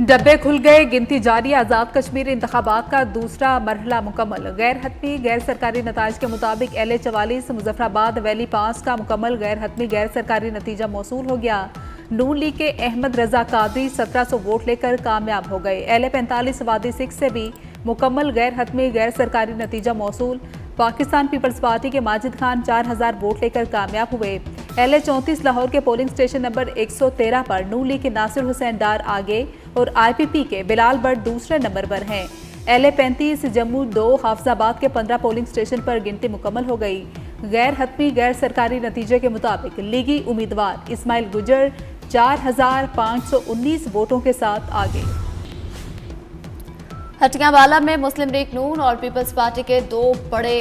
डब्बे खुल गए, गिनती जारी। आजाद कश्मीर इंतखाबात का दूसरा मरहला मुकम्मल। गैर हतमी गैर सरकारी नताज के मुताबिक LA 44 मुजफ्फराबाद वैली 5 का मुकम्मल गैर हतमी गैर सरकारी नतीजा मौसूल हो गया। नून लीग के अहमद रजा कादरी 1700 वोट लेकर कामयाब हो गए। LA 45 वादी 6 से भी मुकम्मल गैर हतमी गैर सरकारी नतीजा मौसूल। पाकिस्तान पीपल्स पार्टी के माजिद खान 4000 वोट लेकर कामयाब हुए। LA 34 लाहौर के पोलिंग स्टेशन नंबर 113 पर नून लीग के नासिर हुसैन डार आगे और IPP के बिलाल भट्ट दूसरे नंबर पर हैं। LA 35 जम्मू 2 हाफजाबाद के 15 पोलिंग स्टेशन पर गिनती मुकम्मल हो गई। गैर हतमी गैर सरकारी नतीजे के मुताबिक लीगी उम्मीदवार इस्माइल गुजर 4519 वोटों के साथ आगे। हटियावाला में मुस्लिम लीग नून और पीपल्स पार्टी के दो बड़े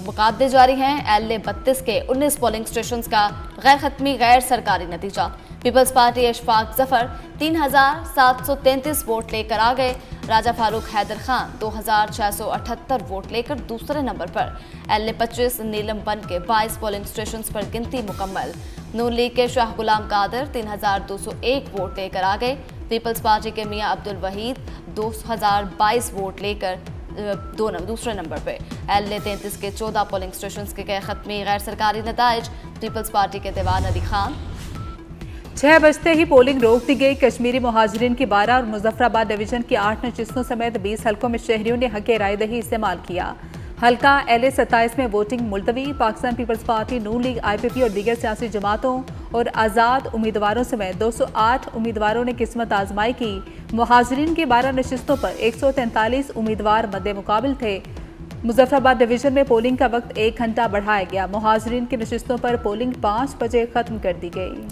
मुकाबले जारी हैं। LA 32 के 19 पोलिंग स्टेशंस का गैर हतमी गैर सरकारी नतीजा। People's party Ashfaq Zafar 3733 vote लेकर आ गए। राजा फारूक हैदर खान 2678 वोट लेकर दूसरे नंबर पर। LA 25 नीलम बन के 22 पोलिंग स्टेशंस पर गिनती मुकम्मल। नून लीग के शाह गुलाम कादर 3201 वोट लेकर आ गए। पीपल्स पार्टी के मियां अब्दुल वहीद 2022 वोट लेकर दूसरे नंबर पे। LA 33 के 14 पोलिंग स्टेशंस के गैर खत्मी गैर सरकारी नताइज। पीपल्स पार्टी के दीवान अली खान 6 बजते ही पोलिंग रोक दी गई। कश्मीरी मुहाजिरीन की 12 और मुजफ्फराबाद डिवीजन की 8 नशिस्तों समेत 20 हल्कों में शहरियों ने हक रायदही इस्तेमाल किया। हल्का LA 27 में वोटिंग मुलतवी। पाकिस्तान पीपल्स पार्टी, नून लीग, IPP और दीगर सियासी जमातों और आज़ाद उम्मीदवारों समेत 208 उम्मीदवारों ने किस्मत आजमाई की। मुहाजिरीन की 12 नशिस्तों पर 143 उम्मीदवार मद्दे मुकाबिल थे। मुजफ्फराबाद डिवीजन में पोलिंग का वक्त 1 घंटा बढ़ाया गया। मुहाजिरीन की नशिस्तों पर पोलिंग 5 बजे खत्म कर दी गई।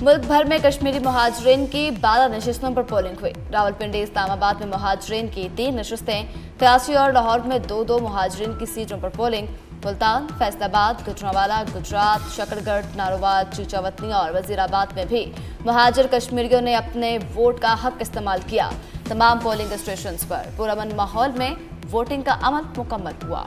मुल्क भर में कश्मीरी मुहाजिरीन की 12 नशिस्तों पर पोलिंग हुई। रावलपिंडी इस्लामाबाद में मुहाजिरीन की 3 नशिस्तें, कराची और लाहौर में 2-2 मुहाजिरीन की सीटों पर पोलिंग। मुल्तान, फैसलाबाद, गुजरांवाला, गुजरात, शकरगढ़, नारोवाल, चीचावतनी और वजीराबाद में भी मुहाजिर कश्मीरियों ने अपने वोट का हक इस्तेमाल किया। तमाम पोलिंग स्टेशंस पर पुरअमन माहौल में वोटिंग का अमल मुकम्मल हुआ।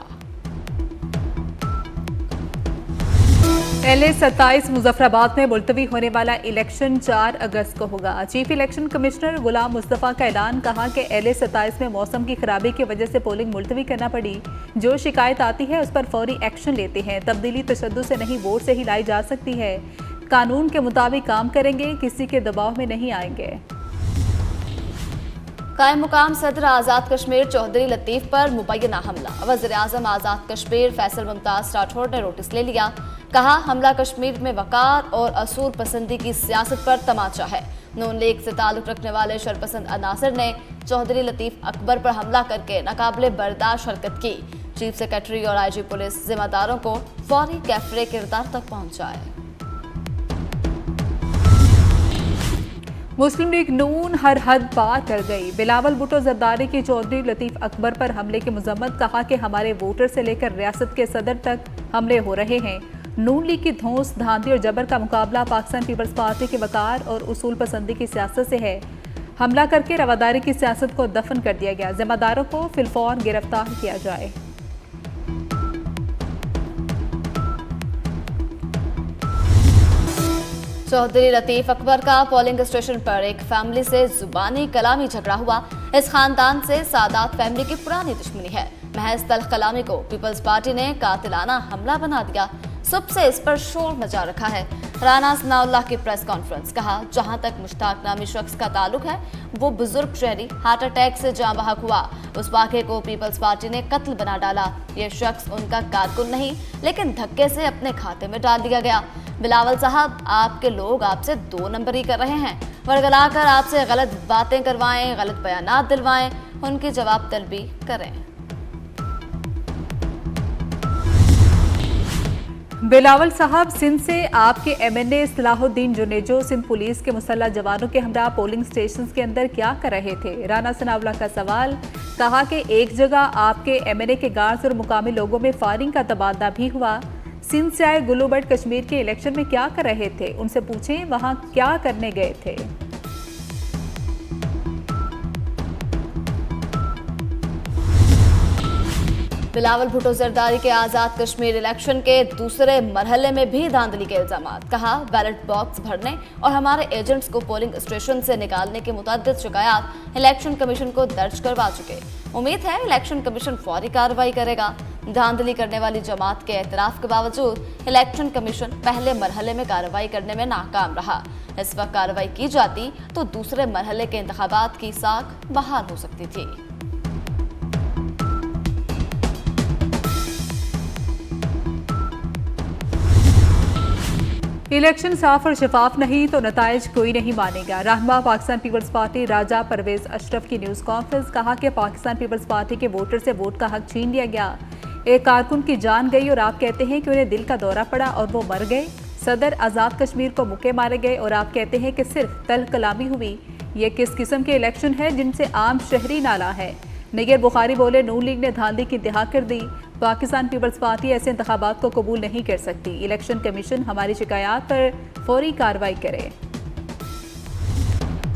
LA 27 मुजफ्फराबाद में मुलतवी होने वाला इलेक्शन 4 अगस्त को होगा। चीफ इलेक्शन कमिश्नर गुलाम मुस्तफ़ा का ऐलान। कहा कि LA 27 में मौसम की खराबी की वजह से पोलिंग मुलतवी करना पड़ी। जो शिकायत आती है उस पर फौरी एक्शन लेते हैं। तब्दीली तशद्दुद से नहीं, वोट से ही लाई जा सकती है। कानून के मुताबिक काम करेंगे, किसी के दबाव में नहीं आएंगे। कायम मुकाम सदर आज़ाद कश्मीर चौधरी लतीफ़ पर मुबैना हमला। वज़ीर आज़म आज़ाद कश्मीर फैसल मुमताज़ राठौर ने नोटिस ले लिया। कहा, हमला कश्मीर में वकार और असूल पसंदी की सियासत पर तमाचा है। नून लीग से ताल्लुक रखने वाले शरपसंद अनासर ने चौधरी लतीफ़ अकबर पर हमला करके नाकाबिले बर्दाश्त हरकत की। चीफ सेक्रेटरी और IG पुलिस जिम्मेदारों को फौरी कैफरे किरदार तक पहुंचाए। मुस्लिम लीग नून हर हद पार कर गई। बिलावल भुट्टो जरदारी की चौधरी लतीफ़ अकबर पर हमले की मजम्मत। कहा कि हमारे वोटर से लेकर रियासत के सदर तक हमले हो रहे हैं। नून लीग की धौंस, धांधली और जबर का मुकाबला पाकिस्तान पीपल्स पार्टी के वकार और उसूल पसंदी की सियासत से है। हमला करके रवादारी की सियासत को दफन कर दिया गया। जिम्मेदारों को फिलफौर गिरफ्तार किया जाए। चौधरी लतीफ़ अकबर का पोलिंग स्टेशन पर एक फैमिली से जुबानी कलामी झगड़ा हुआ। इस खानदान से सादात फैमिली की पुरानी दुश्मनी है। महज तल्ख कलामी को पीपल्स पार्टी ने कातिलाना हमला बना दिया। सुबह से इस पर शोर मचा रखा है। राना सनाउल्लाह की प्रेस कॉन्फ्रेंस। कहा, जहां तक मुश्ताक नामी शख्स का ताल्लुक है, वो बुजुर्ग शहरी हार्ट अटैक से जाँ बहक हुआ। उस वाक़े को पीपल्स पार्टी ने कत्ल बना डाला। ये शख्स उनका कारकुन नहीं, लेकिन धक्के से अपने खाते में डाल दिया गया। बिलावल साहब, आपके लोग आपसे 2 नंबरी कर रहे हैं। वर्गलाकर आपसे गलत बातें करवाएं, गलत बयानात दिलवाएं, उनकी जवाब तलबी करें। बिलावल साहब, सिंध से आपके MNA सलाहुद्दीन जुनेजो सिंध पुलिस के मुसल्लह जवानों के हमरा पोलिंग स्टेशन के अंदर क्या कर रहे थे? राना सनाउल्लाह का सवाल। कहा कि एक जगह आपके MNA के गार्ड्स और मुकामी लोगों में फायरिंग का तबादला भी हुआ। सिंध से आए गुल्लू भट्ट कश्मीर के इलेक्शन में क्या कर रहे थे? उनसे पूछें वहां क्या करने गए थे। बिलावल भुट्टो जरदारी के आजाद कश्मीर इलेक्शन के दूसरे मरहले में भी धांधली के इल्जामात। कहा, बैलेट बॉक्स भरने और हमारे एजेंट्स को पोलिंग स्टेशन से निकालने की मुतअद्दिद शिकायत इलेक्शन कमीशन को दर्ज करवा चुके। उम्मीद है इलेक्शन कमीशन फौरी कार्रवाई करेगा। धांधली करने वाली जमात के एतराफ के बावजूद इलेक्शन कमीशन पहले मरहले में कार्रवाई करने में नाकाम रहा। इस वक्त कार्रवाई की जाती तो दूसरे मरहले के इंतखाबात की साख बहाल हो सकती थी। इलेक्शन साफ और शफाफ नहीं तो नताइज कोई नहीं मानेगा। रहनुमा पाकिस्तान पीपल्स पार्टी राजा परवेज अशरफ की न्यूज कॉन्फ्रेंस। कहा कि पाकिस्तान पीपल्स पार्टी के वोटर से वोट का हक छीन लिया गया। एक कारकुन की जान गई और आप कहते हैं कि उन्हें दिल का दौरा पड़ा और वो मर गए। सदर आजाद कश्मीर को मुक्के मारे गए और आप कहते हैं कि सिर्फ तल कलामी हुई। ये किस किस्म के इलेक्शन है जिनसे आम शहरी नाला है। निगर बुखारी बोले, नून लीग ने धांधली की इंतहा कर दी। पाकिस्तान पीपल्स पार्टी ऐसे इंतखाबात को कबूल नहीं कर सकती। इलेक्शन कमीशन हमारी शिकायत पर फौरी कार्रवाई करे।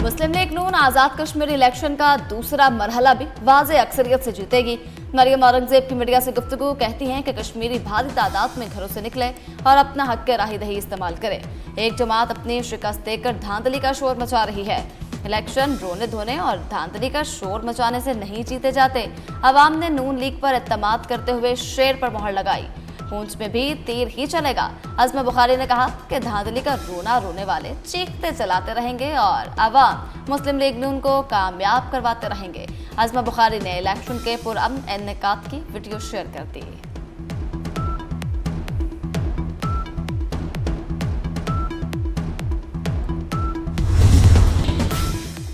मुस्लिम लीग नून आजाद कश्मीर इलेक्शन का दूसरा मरहला भी वाज़े अक्सरियत से जीतेगी। मरियम औरंगजेब की मीडिया से गुफ्तगू कहती हैं कि कश्मीरी भारी तादाद में घरों से निकले और अपना हक के राही दही इस्तेमाल करें। एक जमात अपनी शिकस्त देकर धांधली का शोर मचा रही है। इलेक्शन रोने धोने और धांधली का शोर मचाने से नहीं जीते जाते। अवाम ने नून लीग पर एतमाद करते हुए शेर पर मोहर लगाई। पूंछ में भी तीर ही चलेगा। अज़मा बुखारी ने कहा कि धांधली का रोना रोने वाले चीखते चलाते रहेंगे और अवाम मुस्लिम लीग नून को कामयाब करवाते रहेंगे। अज़मा बुखारी ने इलेक्शन के पुरअमन इनेकाद की वीडियो शेयर कर दी।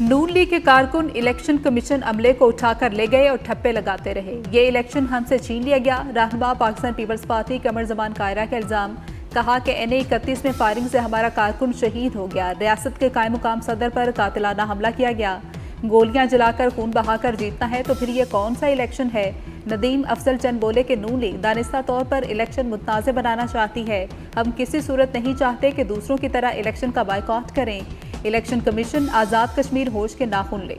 नून लीग के कारकुन इलेक्शन कमीशन अमले को उठाकर ले गए और ठप्पे लगाते रहे। ये इलेक्शन हमसे छीन लिया गया। रहनुमा पाकिस्तान पीपल्स पार्टी कमर जमान कायरा का इल्जाम। कहा कि NA 31 में फायरिंग से हमारा कारकुन शहीद हो गया। रियासत के कायम मुकाम सदर पर कातिलाना हमला किया गया। गोलियां जलाकर खून बहाकर जीतना है तो फिर ये कौन सा इलेक्शन है। नदीम अफजल चंद बोले कि नून लीग दानिस्ता तौर पर इलेक्शन मुतनाज़ बनाना चाहती है। हम किसी सूरत नहीं चाहते कि दूसरों की तरह इलेक्शन का बायकॉट करें। इलेक्शन कमीशन आजाद कश्मीर होश के नाखून ले।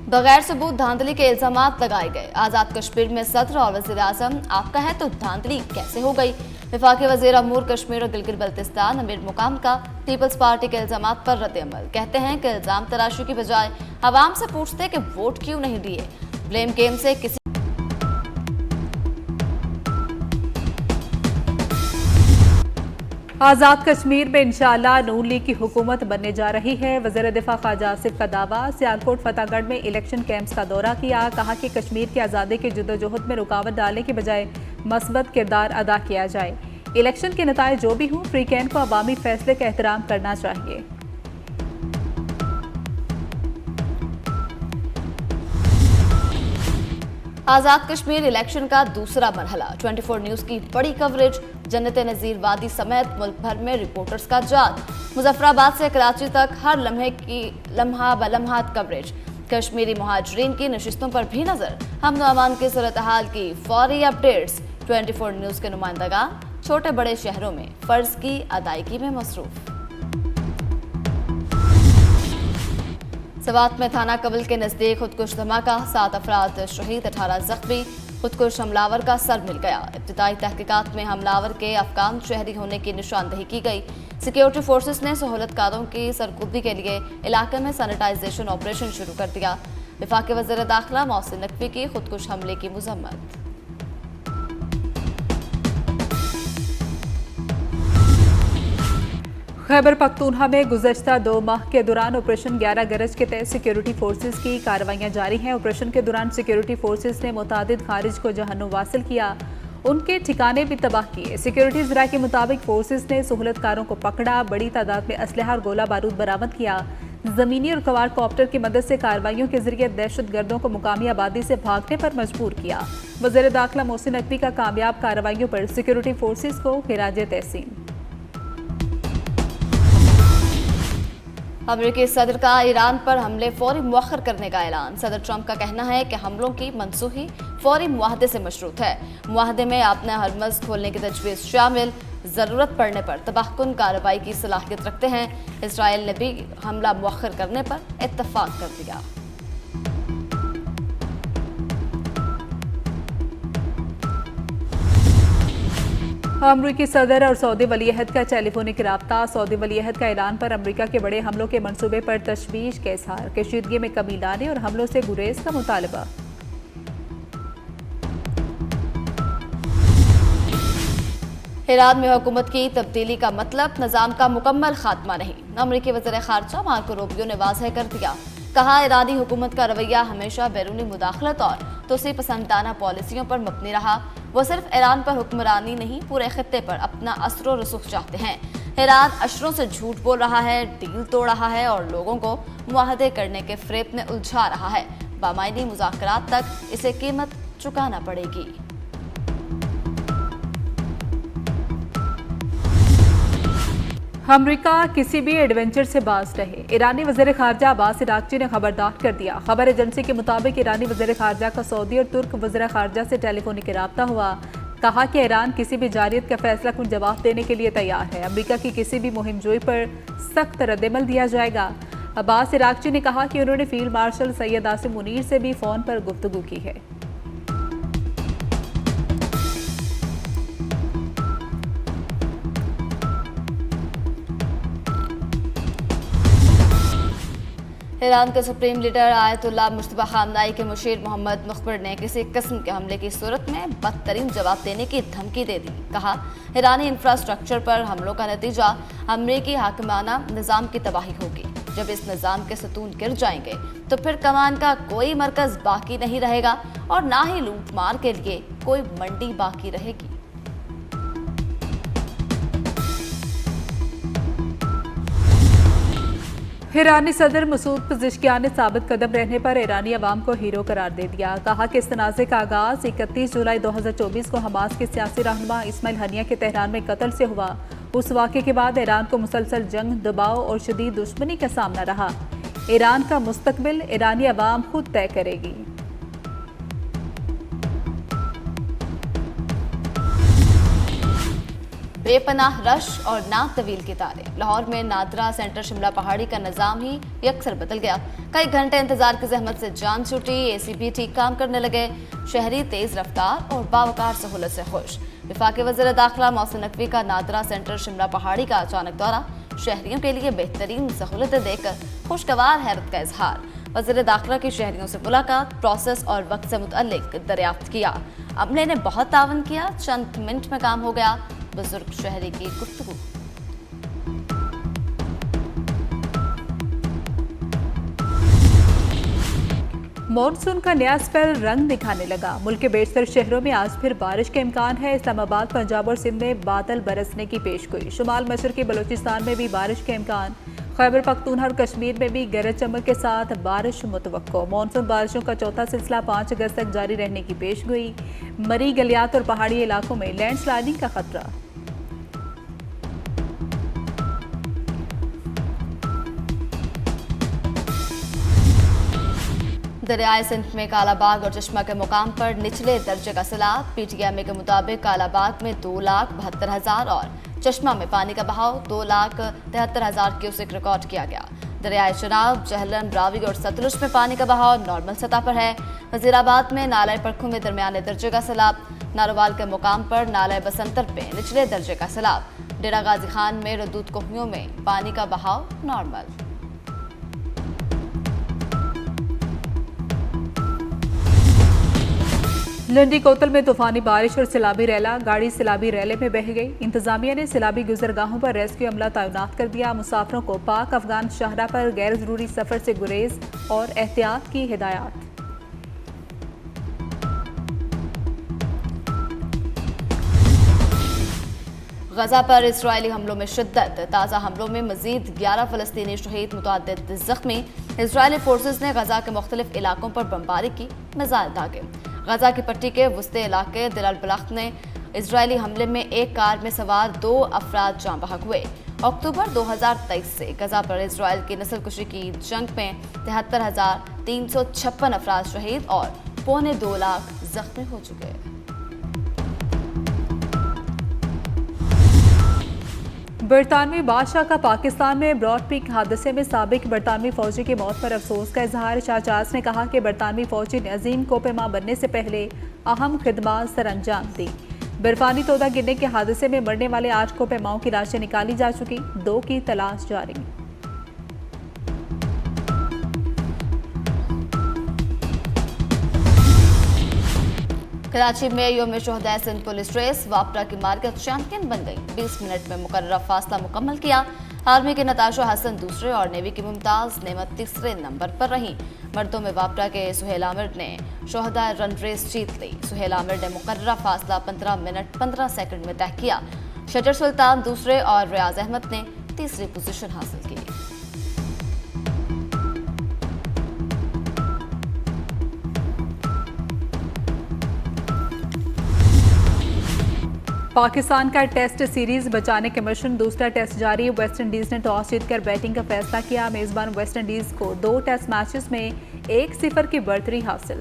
बगैर सबूत धांधली के इल्जामात लगाए गए। आजाद कश्मीर में सदर और वज़ीर आज़म आपका है तो धांधली कैसे हो गई। वफाकी वज़ीर अमूर कश्मीर और गिलगित बल्तिस्तान अमीर मुकाम का पीपल्स पार्टी के इल्जामात पर रद्द-ए-अमल। कहते हैं कि इल्जाम तराशी की बजाय आवाम से पूछते कि वोट क्यों नहीं दिए। ब्लेम गेम से किसी आजाद कश्मीर में इंशाअल्लाह नून लीग की हुकूमत बनने जा रही है। वज़ीर दिफा ख्वाजा आसिफ का दावा। सियालकोट फतेहगढ़ में इलेक्शन कैंप्स का दौरा किया। कहा कि कश्मीर की आज़ादी की जद्दोजहद में रुकावट डालने के बजाय मस्बत किरदार अदा किया जाए। इलेक्शन के नताइज जो भी हों, फ्री कैन को अवामी फैसले का एहतराम करना चाहिए। आजाद कश्मीर इलेक्शन का दूसरा मरहला। 24 न्यूज की बड़ी कवरेज। जन्नत नज़ीर वादी समेत मुल्क भर में रिपोर्टर्स का जाल। मुजफ्फराबाद से कराची तक हर लम्हे की लम्हा बलम्हात कवरेज। कश्मीरी मुहाजिरीन की नशिस्तों पर भी नजर। अमन व अमान की सूरत हाल की फौरी अपडेट्स। 24 न्यूज के नुमाइंदगा छोटे बड़े शहरों में फर्ज की अदायगी में मसरूफ। सवात में थाना कबल के नजदीक खुदकुश धमाका। 7 अफराद शहीद, 18 जख्मी। खुदकुश हमलावर का सर मिल गया। इब्तिदाई तहकीकात में हमलावर के अफगान शहरी होने की निशानदही की गई। सिक्योरिटी फोर्सेस ने सहूलतकारों की सरगोशी के लिए इलाके में सैनिटाइजेशन ऑपरेशन शुरू कर दिया। वफाकी वज़ीर दाखिला मोहसिन नकवी की खुदकुश हमले की मजम्मत। खैबर पख्तूनख्वा में गुज़श्ता 2 माह के दौरान ऑपरेशन 11 गरज के तहत सिक्योरिटी फोर्सेज की कार्रवाइयाँ जारी हैं। ऑपरेशन के दौरान सिक्योरिटी फोर्सेज ने मुतादिद खारिज को जहन्नुम वासिल किया, उनके ठिकाने भी तबाह किए। सिक्योरिटी ज़राए के मुताबिक फोर्सेज ने सहूलतकारों को पकड़ा, बड़ी तादाद में असलहा और गोला बारूद बरामद किया। ज़मीनी और क्वाडकॉप्टर की मदद से कार्रवाइयों के जरिए दहशत गर्दों को मुकामी आबादी से भागने पर मजबूर किया। वज़ीर दाखिला मोहसिन नकवी का कामयाब कार्रवाइयों पर सिक्योरिटी फोर्सेज को खिराज तहसीन। अमेरिकी सदर का ईरान पर हमले फौरी मुअख्खर करने का ऐलान। सदर ट्रंप का कहना है कि हमलों की मनसूखी फौरी मुआहदे से मशरूत है। मुआहदे में आपने हरमज खोलने की तजवीज़ शामिल। जरूरत पड़ने पर तबाहकुन कार्रवाई की सलाहियत रखते हैं। इसराइल ने भी हमला मुअख्खर करने पर इत्तफाक कर दिया। अमरीकी सदर और सऊदी वलीअहद का टेलीफोनिक राब्ता। सऊदी वलीअहद का ईरान पर अमरीका के बड़े हमलों के मंसूबे पर तशवीश का इजहार। कशीदगी में कमी लाने और हमलों से गुरेज का मुतालबा। ईरान में हुकूमत की तब्दीली का मतलब निज़ाम का मुकम्मल खात्मा नहीं। अमरीकी वज़ीर ख़ारजा मार्को रूबियो ने वाज़ह कर दिया। कहा, ईरानी हुकूमत का रवैया हमेशा बैरूनी मुदाखलत और तोसी पसंदाना पॉलिसियों पर मबनी रहा। वो सिर्फ ईरान पर हुक्मरानी नहीं, पूरे खित्ते पर अपना असर रसूख चाहते हैं। ईरान अशरों से झूठ बोल रहा है, डील तोड़ रहा है और लोगों को मुआहदे करने के फ़रेब में उलझा रहा है। बामायनी मुज़ाकरात तक इसे कीमत चुकाना पड़ेगी। अमरीका किसी भी एडवेंचर से बाज रहे। ईरानी वज़ीर ख़ारजा अब्बास इराक़ची ने खबरदार कर दिया। खबर एजेंसी के मुताबिक ईरानी वज़ीर ख़ारजा का सऊदी और तुर्क वज़ीर ख़ारजा से टेलीफोनिक राब्ता हुआ। कहा कि ईरान किसी भी जारियत का फैसला कुन जवाब देने के लिए तैयार है। अमरीका की किसी भी मुहिमजोई पर सख्त रद्दमल दिया जाएगा। अब्बास इराक़ची ने कहा कि उन्होंने फील्ड मार्शल सैयद आसिम मुनीर से भी फ़ोन पर गुफ्तगू की है। ईरान के सुप्रीम लीडर आयतुल्लाह मुश्तबा खामनाई के मुशीर मोहम्मद मुखबिर ने किसी किस्म के हमले की सूरत में बदतरीन जवाब देने की धमकी दे दी। कहा, ईरानी इंफ्रास्ट्रक्चर पर हमलों का नतीजा अमरीकी हाकिमाना निज़ाम की तबाही होगी। जब इस निज़ाम के सतून गिर जाएंगे तो फिर कमान का कोई मरकज़ बाकी नहीं रहेगा और ना ही लूट मार के लिए कोई मंडी बाकी रहेगी। ईरानी सदर मसूद पज़ेश्कियान ने साबित कदम रहने पर ईरानी अवाम को हीरो करार दे दिया। कहा कि इस तनाज़े का आगाज़ 31 जुलाई 2024 को हमास के सियासी रहनुमा इस्माइल हनिया के तेहरान में कत्ल से हुआ। उस वाक़े के बाद ईरान को मुसलसल जंग, दबाव और शदीद दुश्मनी का सामना रहा। ईरान का मुस्तकबिल ईरानी अवाम खुद तय करेगी। बेपनाह रश और ना तवील की तारें। लाहौर में नादरा सेंटर शिमला पहाड़ी का निज़ाम ही यकसर बदल गया। कई घंटे इंतजार की जहमत से जान छूटी। एसी भी ठीक काम करने लगे। शहरी तेज रफ्तार और बावकार सहूलत से खुश। वफाकी वज़ीर दाखिला मोहसिन नकवी का नादरा सेंटर शिमला पहाड़ी का अचानक दौरा। शहरियों के लिए बेहतरीन सहूलतें देकर खुशगवार हैरत का इजहार। वज़ीर दाखिला की शहरियों से मुलाकात, प्रोसेस और वक्त से मुतल्लिक दरियाफ्त किया। अमले ने बहुत तावन किया, चंद मिनट में काम हो गया। बुजुर्ग शहरी की गुफ्तगू। मॉनसून का नया स्पेल रंग दिखाने लगा। मुल्क के बेशतर शहरों में आज फिर बारिश का इम्कान है। इस्लामाबाद, पंजाब और सिंध में बादल बरसने की पेशगोई। शुमाल मशरकी बलूचिस्तान में भी बारिश का इम्कान। खैबर पख्तूनख्वा और कश्मीर में भी गरज चमक के साथ बारिश मुतवक्को। मॉनसून बारिशों का चौथा सिलसिला 5 अगस्त तक जारी रहने की पेशगोई। मरी गलियात और पहाड़ी इलाकों में लैंडस्लाइडिंग का खतरा। दरियाए सिंध में कालाबाग और चश्मा के मुकाम पर निचले दर्जे का सैलाब। पीटीएमए के मुताबिक कालाबाग में 2,72,000 और चश्मा में पानी का बहाव 2,73,000 क्यूसेक रिकॉर्ड किया गया। दरियाए चनाब, जहलम, रावी और सतलुज में पानी का बहाव नॉर्मल सतह पर है। वजीराबाद में नाले परखू में दरमियाने दर्जे का सैलाब। नारोवाल के मुकाम पर नाले बसंतर पे निचले दर्जे का सैलाब। डेरा गाजी खान में रदूत कोहियों में पानी का बहाव नॉर्मल। लंडी कोतल में तूफानी बारिश और सैलाबी रैला। गाड़ी सैलाबी रैले में बह गई। इंतजामिया ने सैलाबी गुजरगाहों पर रेस्क्यू अमला तैनात कर दिया। मुसाफिरों को पाक अफगान शाहरा पर गैर जरूरी सफर से गुरेज और एहतियात की हिदायत। गजा पर इसराइली हमलों में शिद्दत। ताज़ा हमलों में मजीद 11 फलस्तीनी शहीद, मुतअद्दिद जख्मी। इसराइली फोर्सेस ने गजा के मुख्तलिफ इलाकों पर बमबारी की, मिसाइल दागे। गजा की पट्टी के वस्ते इलाके दिल अल बलख में इसराइली हमले में एक कार में सवार 2 अफराद जाँ बहक हुए। अक्टूबर 2023 से गजा पर इसराइल की नस्लकुशी की जंग में 73,356 अफराद शहीद और 1.25 लाख जख्मी हो चुके हैं। बरतानवी बादशाह का पाकिस्तान में ब्रॉड पीक हादसे में साबिक बरतानवी फौजी की मौत पर अफसोस का इजहार। शाहजाज ने कहा कि बरतानवी फौजी ने अजीम कोपेमा बनने से पहले अहम खिदमात सर अंजाम दी। बर्फानी तोदा गिरने के हादसे में मरने वाले 8 कोपेमाओं की लाशें निकाली जा चुकी, 2 की तलाश जारी। कराची में योम शोहदा सिंध पुलिस रेस वापरा की मार्केट चैंपियन बन गई। 20 मिनट में मुकर्रर फासला मुकम्मल किया। आर्मी के नताशा हसन दूसरे और नेवी की मुमताज नेमत तीसरे नंबर पर रहीं। मर्दों में वापरा के सुहेल आमिर ने शोहदा रन रेस जीत ली। सुहेल आमिर ने मुकर्रर फासला 15 मिनट 15 सेकंड में तय किया। शटर सुल्तान दूसरे और रियाज अहमद ने तीसरी पोजीशन हासिल की। पाकिस्तान का टेस्ट सीरीज बचाने के मिशन, दूसरा टेस्ट जारी। वेस्ट इंडीज ने टॉस जीतकर बैटिंग का फैसला किया। मेजबान वेस्ट इंडीज को 2 टेस्ट मैचेस में 1-0 की बढ़तरी हासिल।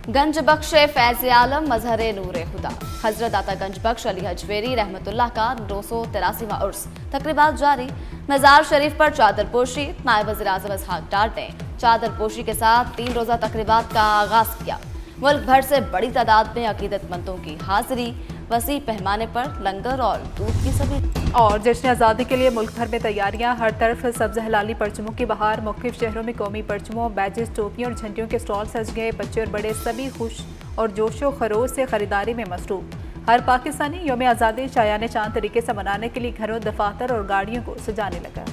गंज बख्शे फैज आलम मजहरे नूरे खुदा। हजरत दाता गंज बख्श अली हजवेरी रहमतुल्लाह का 283वां उर्स तकरीबात जारी। मजार शरीफ पर चादर पोशी। नायब वज़ीर आज़म इसहाक डार ने चादर पोशी के साथ 3 रोज़ा तकरीबात का आगाज किया। मुल्क भर से बड़ी तादाद में अकीदतमंदों की हाजिरी। वसी पैमाने पर लंगर और दूध की सभी। और जश्न आज़ादी के लिए मुल्क भर में तैयारियां, हर तरफ सब्ज हलाली परचमों की बहार। मुख्तलिफ शहरों में कौमी परचमों, बैजेस, टोपियों और झंडियों के स्टॉल सज गए। बच्चे और बड़े सभी खुश और जोशो खरोश से खरीदारी में मसरूफ। हर पाकिस्तानी यौम आज़ादी शायाने चांद तरीके से मनाने के लिए घरों, दफातर और गाड़ियों को सजाने लगा।